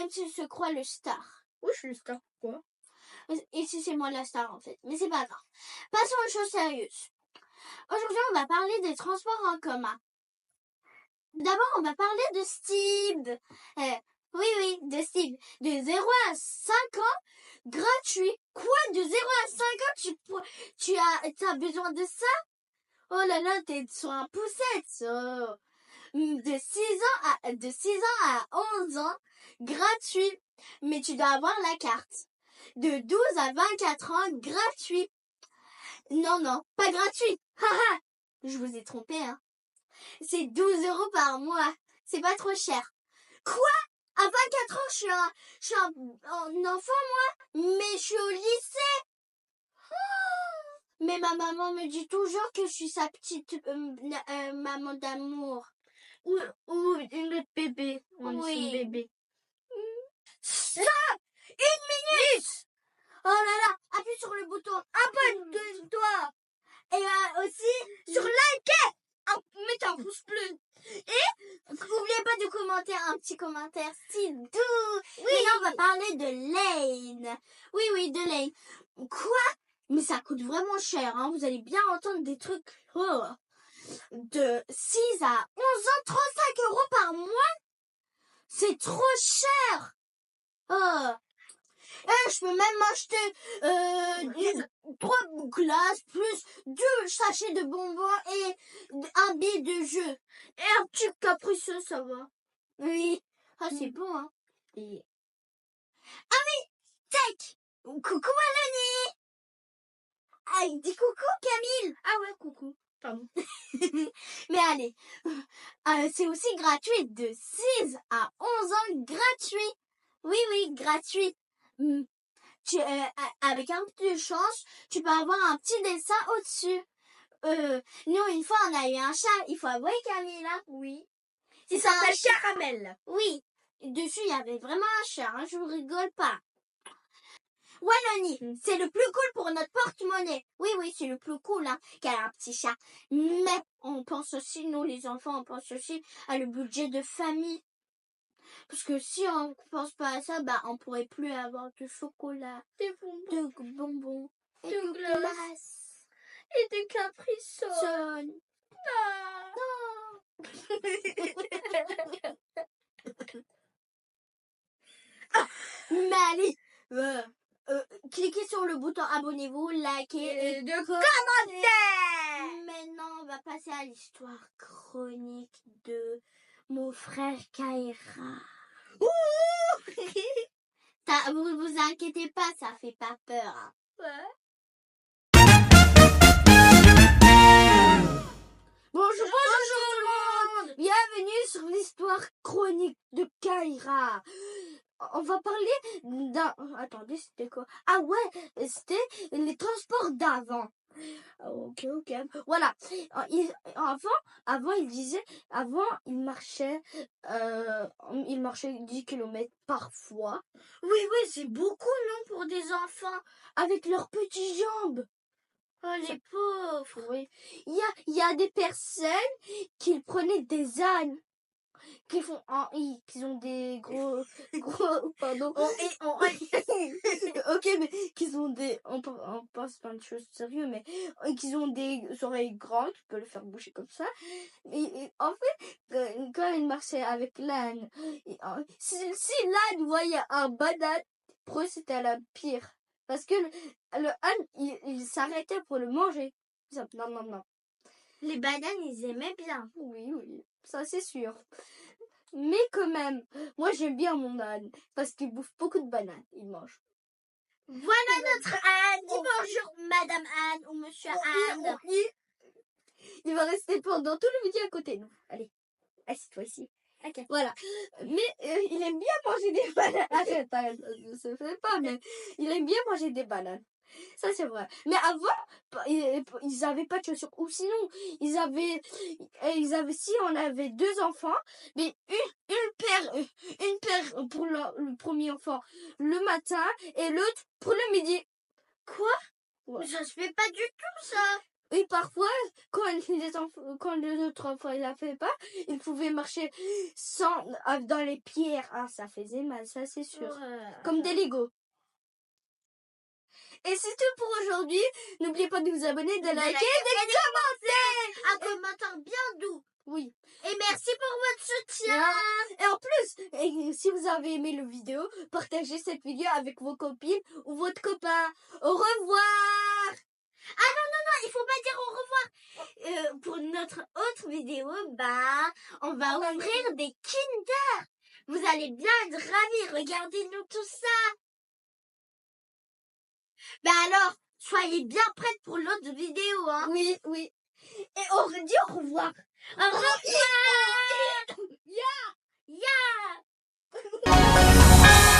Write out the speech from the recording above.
même s'il se croit le star. Oui, je suis le star, quoi. Ici, c'est moi la star, en fait. Mais c'est pas grave. Passons aux choses sérieuses. Aujourd'hui, on va parler des transports en commun. D'abord, on va parler de Steve. Oui, de Steve. De 0 à 5 ans, gratuit. Quoi? De 0 à 5 ans, tu as besoin de ça? Oh là là, t'es sur un poussette. Oh. De 6 ans à 11 ans, gratuit. Mais tu dois avoir la carte. De 12 à 24 ans, gratuit. Non, pas gratuit. Haha, je vous ai trompé, hein. C'est 12 € par mois. C'est pas trop cher. Quoi? À 24 ans, je suis un enfant, moi, mais je suis au lycée. Mais ma maman me dit toujours que je suis sa petite maman d'amour. Ou une autre bébé. On est son bébé. Ça! 1 minute! Oh là là, appuie sur le bouton. Abonne-toi. Et aussi, sur liker. Mettez un pouce bleu. Et n'oubliez pas de commenter un petit commentaire si doux. Oui. Maintenant, on va parler de Lane. Oui, de Lane. Quoi? Mais ça coûte vraiment cher, hein. Vous allez bien entendre des trucs. Oh. De 6 à 11 ans, 35 € par mois? C'est trop cher. Oh. Je peux même m'acheter 3 glaces plus 2 sachets de bonbons et un billet de jeu. Et un petit capriceux, ça va. Oui. Ah, c'est bon, hein. Et... Ah oui, tac. Coucou Mélanie. Ah, dis coucou Camille. Ah ouais, coucou. Pardon. Mais allez, c'est aussi gratuit de 6 à 11 ans, gratuit. Oui, gratuit. Avec un peu de chance, tu peux avoir un petit dessin au-dessus. Nous, une fois, on a eu un chat. Il faut avouer, Camilla. Oui. Il s'appelle Caramel. Oui. Dessus, il y avait vraiment un chat. Hein, je vous rigole pas. Wallonie, c'est le plus cool pour notre porte-monnaie. Oui, c'est le plus cool, hein, qu'à un petit chat. Mais on pense aussi, nous, les enfants, on pense aussi à le budget de famille. Parce que si on pense pas à ça, on pourrait plus avoir de chocolat, de bonbons, et de glace, et de capriceux. Mais allez, cliquez sur le bouton abonnez-vous, likez et de commenter. Maintenant, on va passer à l'histoire chronique de mon frère Kaira. Vous inquiétez pas, ça fait pas peur. Hein. Ouais. Bonjour tout le monde. Bienvenue sur l'histoire chronique de Kaira. On va avant d'un... Attendez, c'était quoi? Ah ouais, c'était les transports d'avant. Ok. Voilà. Avant, il marchait 10 km parfois. Oui, c'est beaucoup, non, pour des enfants. Avec leurs petites jambes. Oh, les pauvres. Oui. Il y a des personnes qui prenaient des ânes. Qui ont des gros pardon. Ok, mais qu'ils ont on pense plein de choses sérieuses, mais qu'ils ont des oreilles grandes, tu peux le faire bouger comme ça. Et en fait, quand il marchait avec l'âne, si l'âne voyait un banane, pour eux c'était la pire. Parce que le âne, il s'arrêtait pour le manger. Non. Les bananes, ils aimaient bien. Oui, ça c'est sûr. Mais quand même, moi j'aime bien mon âne, parce qu'il bouffe beaucoup de bananes, il mange. Voilà notre âne. Dis bonjour, Madame Anne ou Monsieur Anne. Il va rester pendant tout le midi à côté de nous. Allez, assieds-toi ici. Okay. Voilà. Mais il aime bien manger des bananes. Arrête, ça ne se fait pas, mais il aime bien manger des bananes. Ça, c'est vrai. Mais avant, ils avaient pas de chaussures. Ou sinon, ils avaient, si on avait 2 enfants, mais une paire pour le premier enfant le matin et l'autre pour le midi. Quoi? Ouais. Ça se fait pas du tout, ça. Oui, parfois, quand l'autre enfant il la fait pas, il pouvait marcher dans les pierres. Ah, ça faisait mal, ça c'est sûr. Comme des Legos. Et c'est tout pour aujourd'hui. N'oubliez pas de vous abonner, de liker et de commenter. Un commentaire bien doux. Oui. Et merci pour votre soutien. Et en plus, si vous avez aimé la vidéo, partagez cette vidéo avec vos copines ou votre copain. Au revoir. Ah non, il faut pas dire au revoir. Pour notre autre vidéo, on va ouvrir des Kinder. Vous allez bien être ravis. Regardez-nous tout ça. Alors, soyez bien prêtes pour l'autre vidéo, hein. Oui. Et on dit au revoir. Au revoir. Yeah. Yeah.